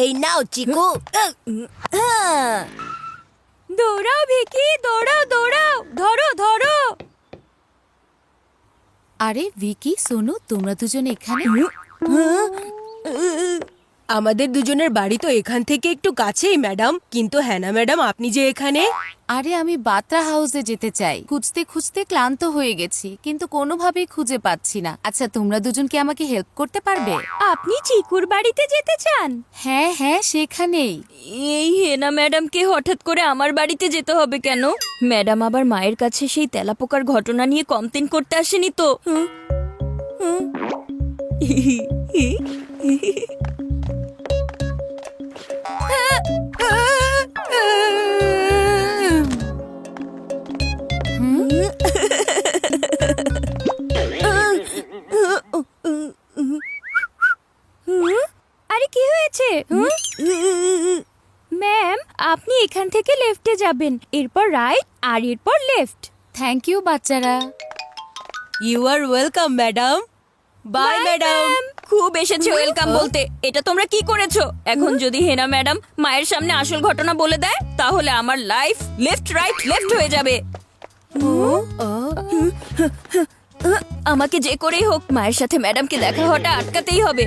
এই নাও চিকু। দৌড়াও ভিকি, দৌড়াও দৌড়াও, ধরো ধরো। আরে ভিকি সোনু, তোমরা দুজন এখানে? আমাদের দুজনের বাড়ি তো এখান থেকে একটু কাছেই ম্যাডাম, কিন্তু হ্যানা ম্যাডাম আপনি যে এখানে। আরে আমি বাত্রা হাউসে যেতে চাই, খুঁজতে খুঁজতে ক্লান্ত হয়ে গেছি, কিন্তু কোনোভাবেই খুঁজে পাচ্ছি না। আচ্ছা তোমরা দুজন কি আমাকে হেল্প করতে পারবে? আপনি চিকুর বাড়িতে যেতে চান? হ্যাঁ হ্যাঁ, সেখানেই। এই হেনা ম্যাডামকে হঠাৎ করে আমার বাড়িতে যেতে হবে কেন? ম্যাডাম আবার মায়ের কাছে সেই তেলাপোকার ঘটনা নিয়ে কমপ্লেন করতে আসেনি তো? আরে কি হয়েছে? ম্যাম, আপনি এখান থেকে লেফটে যাবেন, এরপর রাইট, আর এরপর লেফট। থ্যাংক ইউ বাচ্চারা। You are welcome madam. Bye madam. খুব এসেছে ওয়েলকাম বলতে। এটা তোমরা কি করেছো? এখন যদি হেনা ম্যাডাম মায়ের সামনে আসল ঘটনা বলে দেয়, তাহলে আমার লাইফ লেফট রাইট লেফট হয়ে যাবে। আমাকে যে করেই হোক মায়ের সাথে ম্যাডামকে দেখা হওয়াটা আটকাতেই হবে।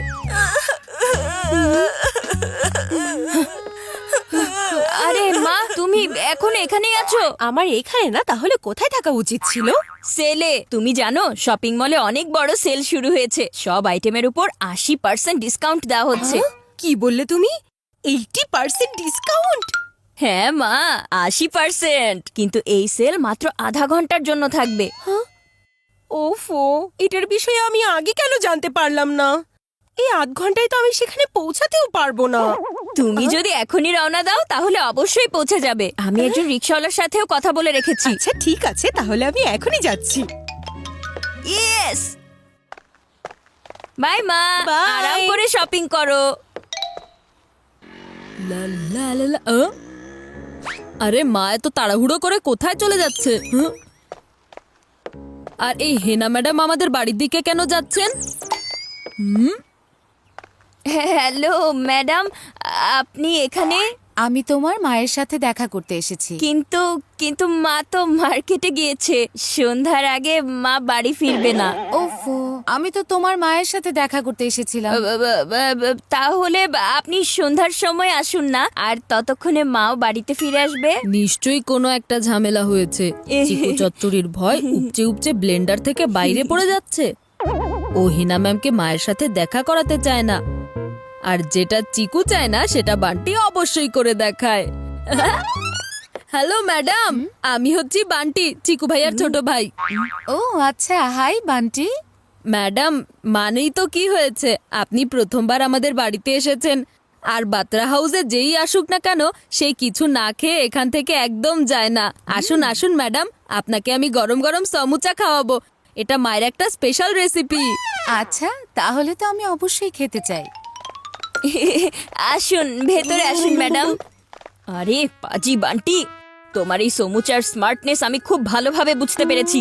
আরে মা, তুমি এখন এখানেই আছো? আমার এখানে না, তাহলে কোথায় থাকা উচিত ছিল? সেলে। তুমি জানো শপিং মলে অনেক বড় সেল শুরু হয়েছে, সব আইটেমের উপর 80% ডিসকাউন্ট দেওয়া হচ্ছে। কি বললে তুমি? 80% ডিসকাউন্ট? হ্যাঁ মা, 80%। কিন্তু এই সেল মাত্র আধা ঘন্টার জন্য থাকবে। ওফো, এটার বিষয়ে আমি আগে কেন জানতে পারলাম না? এই আধ ঘন্টায় তো আমি সেখানে পৌঁছাতেও পারবো না। তুমি যদি এখনই রওনা দাও তাহলে অবশ্যই পৌঁছে যাবে। আমি একজন রিকশাওয়ালার সাথেও কথা বলে রেখেছি। আচ্ছা ঠিক আছে, তাহলে আমি এখনই যাচ্ছি। ইয়েস। বাই মা, Bye. আরাম করে শপিং করো। লা লা লা লা, আরে মা এত তাড়াহুড়ো করে কোথায় চলে যাচ্ছে? আর এই হেনা ম্যাডাম আমাদের বাড়ির দিকে কেন যাচ্ছেন? হ্যালো ম্যাডাম, আপনি এখানে? আমি তোমার মায়ের সাথে দেখা করতে এসেছি। কিন্তু কিন্তু মা তো মার্কেটে গিয়েছে, সন্ধ্যার আগে মা বাড়ি ফিরবে না। ওফো, আমি তো তোমার মায়ের সাথে দেখা করতে এসেছিলাম। তাহলে আপনি সন্ধ্যার সময় আসুন না, আর ততক্ষণে মাও বাড়িতে ফিরে আসবে। নিশ্চয়ই কোনো একটা ঝামেলা হয়েছে। চিকু চচ্চড়ির ভয় উপচে উপচে ব্লেন্ডার থেকে বাইরে পড়ে যাচ্ছে। ও হিনা ম্যামকে মায়ের সাথে দেখা করাতে চায় না, আর যেটা চিকু চায় না সেটা বান্টি অবশ্যই করে দেখায়। হ্যালো ম্যাডাম, আমি হচ্ছি বান্টি, চিকু ভাইয়ার ছোট ভাই। ও আচ্ছা, হাই বান্টি। ম্যাডাম, মানেই তো কি হয়েছে, আপনি প্রথমবার আমাদের বাড়িতে এসেছেন, আর বাত্রা হাউসে যেই আসুক না কেন সেই কিছু না খেয়ে এখান থেকে একদম যায় না। আসুন আসুন ম্যাডাম, আপনাকে আমি গরম গরম সমুচা খাওয়াবো। এটা মায়ের একটা স্পেশাল রেসিপি। আচ্ছা, তাহলে তো আমি অবশ্যই খেতে চাই। আসুন ভেতরে আসুন ম্যাডাম। আরে পাজি বান্টি, তোমার এই সমুচার স্মার্টনেস আমি খুব ভালোভাবে বুঝতে পেরেছি।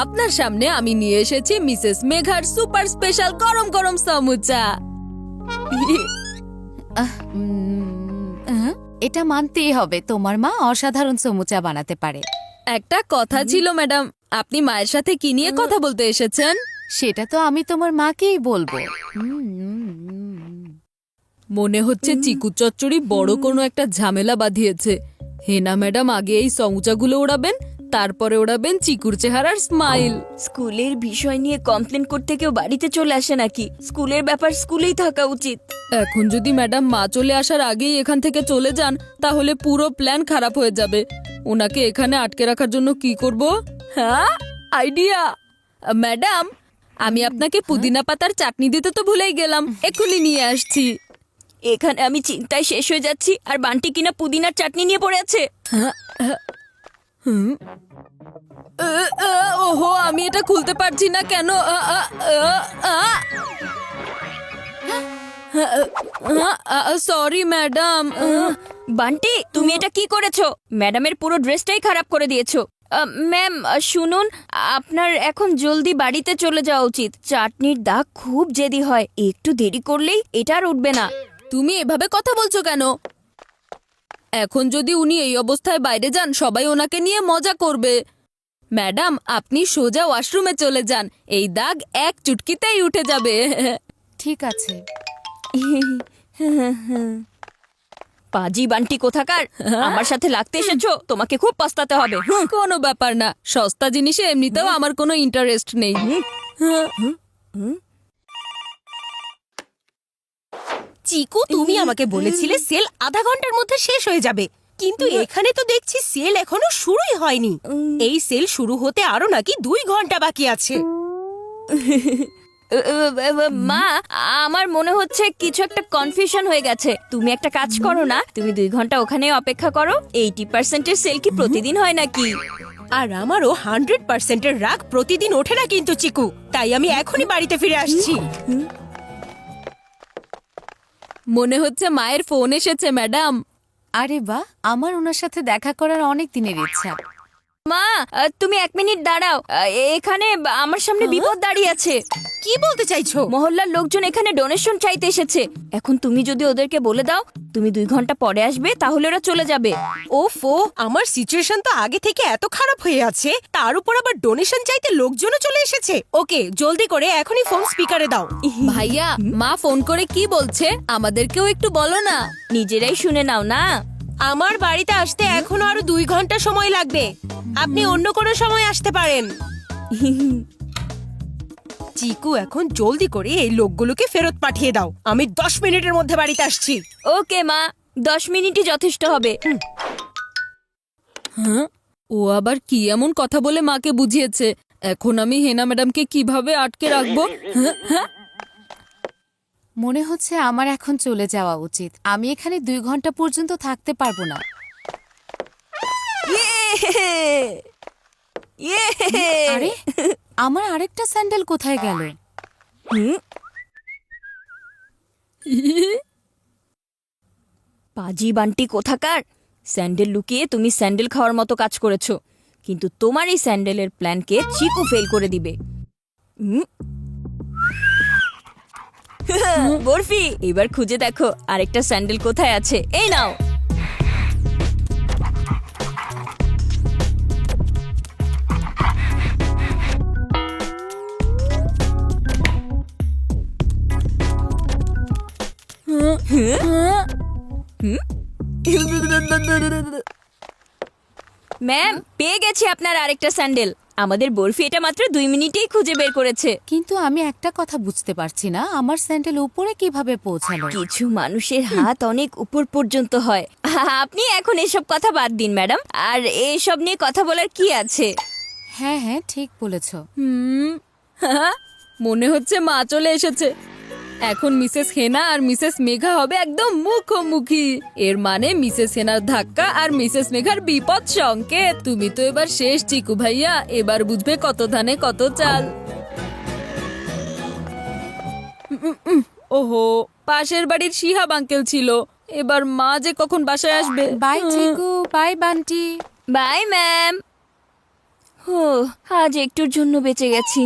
আপনার সামনে আমি নিয়ে এসেছি মিসেস মেঘার সুপার স্পেশাল গরম গরম সমুচা। এটা মানতেই হবে, তোমার মা অসাধারণ সমুচা বানাতে পারে। একটা কথা ছিল ম্যাডাম, আপনি মায়ের সাথে কি নিয়ে কথা বলতে এসেছেন? সেটা তো আমি তোমার মাকেই বলবো। মনে হচ্ছে চিকু চচ্চড়ি বড় কোনো একটা ঝামেলা বাঁধিয়েছে। হেনা ম্যাডাম আগে এই সমুচাগুলো ওড়াবেন, তারপরে ওড়াবেন চিকুর চেহারার স্মাইল। স্কুলের বিষয় নিয়ে কমপ্লেন করতে কেউ বাড়িতে চলে আসে নাকি? স্কুলের ব্যাপার স্কুলেই থাকা উচিত। এখন যদি ম্যাডাম মা চলে আসার আগেই এখান থেকে চলে যান, তাহলে পুরো প্ল্যান খারাপ হয়ে যাবে। ওনাকে এখানে আটকে রাখার জন্য কি করব? হ্যাঁ, আইডিয়া। ম্যাডাম, আমি আপনাকে পুদিনা পাতার চাটনি দিতে তো ভুলেই গেলাম, এক্ষুনি নিয়ে আসছি। এখানে আমি চিন্তায় শেষ হয়ে যাচ্ছি, আর বান্টি কিনা পুদিনার চাটনি নিয়ে পড়ে আছে। ওহো, আমি এটা খুলতে পারছি না কেন? Sorry madam. বান্টি, তুমি এটা কি করেছো? ম্যাডামের পুরো ড্রেসটাই খারাপ করে দিয়েছো। ম্যাম শুনুন, আপনার এখন জলদি বাড়িতে চলে যাওয়া উচিত। চাটনির দাগ খুব জেদি হয়, একটু দেরি করলেই এটা আর উঠবে না। তুমি এভাবে কথা বলছো কেন? এখন যদি উনি এই অবস্থায় বাইরে যান সবাই ওনাকে নিয়ে মজা করবে। ম্যাডাম, আপনি সোজা ওয়াশরুমে চলে যান, এই দাগ এক চুটকিতেই উঠে যাবে। ঠিক আছে। পাজি বান্টি কোথাকার, আমার সাথে লাগতে এসেছো, তোমাকে খুব পস্তাতে হবে। কোনো ব্যাপার না, সস্তা জিনিসে এমনিতেও আমার কোনো ইন্টারেস্ট নেই। চিকু, তুমি আমাকে বলেছিলে সেল আধা ঘন্টার মধ্যে শেষ হয়ে যাবে, কিন্তু এখানে তো দেখছি সেল এখনো শুরুই হয়নি। এই সেল শুরু হতে আরো নাকি 2 ঘন্টা বাকি আছে। মা, আমার মনে হচ্ছে কিছু একটা কনফিউশন হয়ে গেছে। তুমি একটা কাজ করো না, তুমি 2 ঘন্টা ওখানে অপেক্ষা করো। 80% সেল কি প্রতিদিন হয় নাকি? আর আমারও 100% এর রাগ প্রতিদিন ওঠে না কিন্তু চিকু, তাই আমি এখনই বাড়িতে ফিরে আসছি। মনে হচ্ছে মায়ের ফোন এসেছে ম্যাডাম। আরে বাহ, আমার ওনার সাথে দেখা করার অনেক দিনের ইচ্ছা। মা, তুমি 1 মিনিট দাঁড়াও। এখানে আমার সামনে বিপদ দাঁড়িয়ে আছে। কি বলতে চাইছো? মহল্লার লোকজন এখানে ডোনেশন চাইতে এসেছে। এখন তুমি যদি ওদেরকে বলে দাও তুমি 2 ঘন্টা পরে আসবে, তাহলে ওরা চলে যাবে। ওফো, আমার সিচুয়েশন তো আগে থেকে এত খারাপ হয়ে আছে, তার উপর আবার ডোনেশন চাইতে লোকজনও চলে এসেছে। ওকে, জলদি করে এখনই ফোন স্পিকারে দাও। ভাইয়া, মা ফোন করে কি বলছে আমাদেরকেও একটু বলো না। নিজেরাই শুনে নাও না। আমার বাড়িতে আসতে এখনো আরো 2 ঘন্টা সময় লাগবে, আপনি অন্য কোনো সময় আসতে পারেন। চিকু, এখন জলদি করে এই লোকগুলোকে ফেরত পাঠিয়ে দাও, আমি 10 মিনিটের মধ্যে বাড়িতে আসছি। ওকে মা, 10 মিনিটই যথেষ্ট হবে। হ্যাঁ, ও আবার কি এমন কথা বলে মাকে বুঝিয়েছে? এখন আমি হেনা ম্যাডামকে কিভাবে আটকে রাখবো? হ্যাঁ, মনে হচ্ছে আমার এখন চলে যাওয়া উচিত। আমি এখানে 2 ঘন্টা পর্যন্ত থাকতে পারবো না। আরে, আমার আরেকটা স্যান্ডেল কোথায় গেল? পাজি বান্টি কোথাকার, স্যান্ডেল লুকিয়ে তুমি স্যান্ডেল খাওয়ার মতো কাজ করেছো, কিন্তু তোমার এই স্যান্ডেলের প্ল্যানকে চিকু ফেল করে দিবে। বরফি, এবার খুঁজে দেখো আরেকটা স্যান্ডেল কোথায় আছে। এই নাও। ম্যাম, পেয়ে গেছি আপনার আরেকটা স্যান্ডেল। আমাদের বরফি এটা মাত্র 2 মিনিটেই খুঁজে বের করেছে। কিন্তু আমি একটা কথা বুঝতে পারছি না, আমার স্যান্ডেল উপরে কিভাবে পৌঁছালো? কিছু মানুষের হাত অনেক উপর পর্যন্ত হয়। আপনি এখন এসব কথা বাদ দিন ম্যাডাম, আর এসব নিয়ে কথা বলার কি আছে? হ্যাঁ হ্যাঁ, ঠিক বলেছ। মনে হচ্ছে মা চলে এসেছে। এখন মিসেস হেনা আর মিসেস মেঘা হবে একদম মুখোমুখি। এর মানে মিসেস হেনার ধাক্কা আর মিসেস মেঘার বিপদ সংকেত। তুমি তো এবার শেষ চিকু ভাইয়া, এবার বুঝবে কত ধানে কত চাল। ওহো, পাশের বাড়ির শিহাব আঙ্কেল ছিল। এবার মা যে কখন বাসায় আসবে। Bye Chiku, bye Bunty. Bye ma'am. ও, আজ একটুর জন্য বেঁচে গেছি।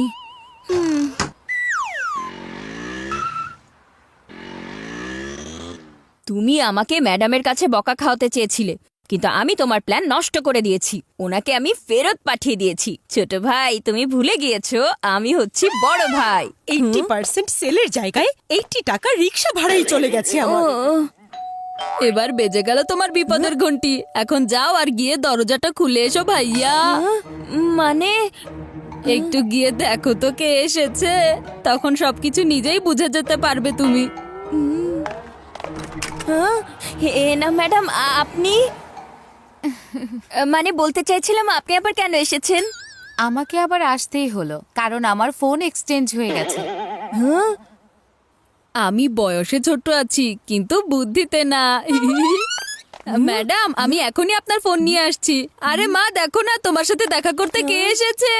তুমি আমাকে ম্যাডামের কাছে বকা খাওয়াতে চেয়েছিলে, কিন্তু আমি তোমার প্ল্যান নষ্ট করে দিয়েছি। ওনাকে আমি ফেরত পাঠিয়ে দিয়েছি। ছোট ভাই, তুমি ভুলে গিয়েছো আমি হচ্ছি বড় ভাই। 80% সেলের জায়গায় 80 টাকা রিক্সা ভাড়াই চলে গেছে আমার। এবার বেজে গেল তোমার বিপদের ঘন্টি। এখন যাও আর গিয়ে দরজাটা খুলে এসো ভাইয়া। মানে একটু গিয়ে দেখো তো কে এসেছে, তখন সবকিছু নিজেই বুঝে যেতে পারবে তুমি। না ম্যাডাম, আপনি মানে বলতে চাইছিলাম আপনি আবার কেন এসেছেন? আমাকে আবার আসতেই হলো, কারণ আমার ফোন এক্সচেঞ্জ হয়ে গেছে। আমি বয়সে ছোট আছি, কিন্তু বুদ্ধিতে না। ম্যাডাম, আমি এখনই আপনার ফোন নিয়ে আসছি। আরে মা, দেখো না তোমার সাথে দেখা করতে কে এসেছে।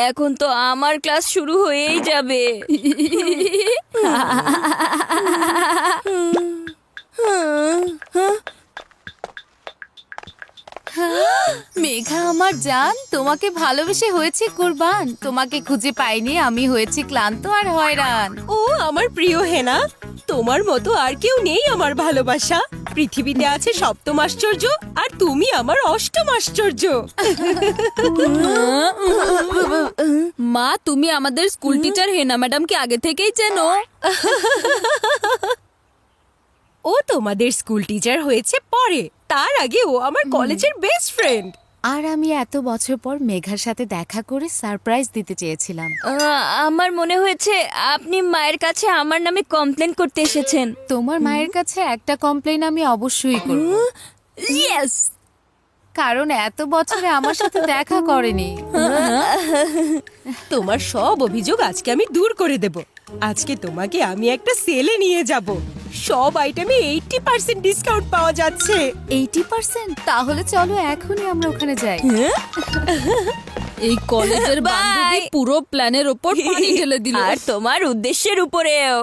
এখন তো আমার ক্লাস শুরু হয়েই যাবে। মেঘা আমার জান, তোমাকে ভালোবেসে হয়েছে কুরবান। তোমাকে খুঁজে পাইনি, আমি হয়েছি ক্লান্ত আর হয়রান। ও আমার প্রিয় হেনা, তোমার মতো আর কেউ নেই আমার ভালোবাসা। পৃথিবীতে আছে সপ্তম আশ্চর্য, আর তুমি আমার অষ্টম আশ্চর্য। মা, তুমি আমাদের স্কুল টিচার হেনা ম্যাডামকে আগে থেকেই চেনো? ও তোমাদের স্কুল টিচার হয়েছে পরে, তার আগে ও আমার কলেজের বেস্ট ফ্রেন্ড। আর আমি এত বছর পর মেঘার সাথে দেখা করে সারপ্রাইজ দিতে চেয়েছিলাম। আমার মনে হয়েছে আপনি মায়ের কাছে আমার নামে কমপ্লেন করতে এসেছেন। তোমার মায়ের কাছে একটা কমপ্লেন আমি অবশ্যই করব, ইয়েস। কারণ এত বছরে আমার সাথে দেখা করেনি। তোমার সব অভিযোগ আজকে আমি দূর করে দেব। আজকে তোমাকে আমি একটা সেলে নিয়ে যাব। সব আইটেমে 80% ডিসকাউন্ট পাওয়া যাচ্ছে। 80%? তাহলে চলো এখনই আমরা ওখানে যাই। এই কলেজের Bye! বান্ধবী পুরো প্ল্যানের ওপর পানি ঢেলে দিল। আর তোমার উদ্দেশ্যের উপরেও।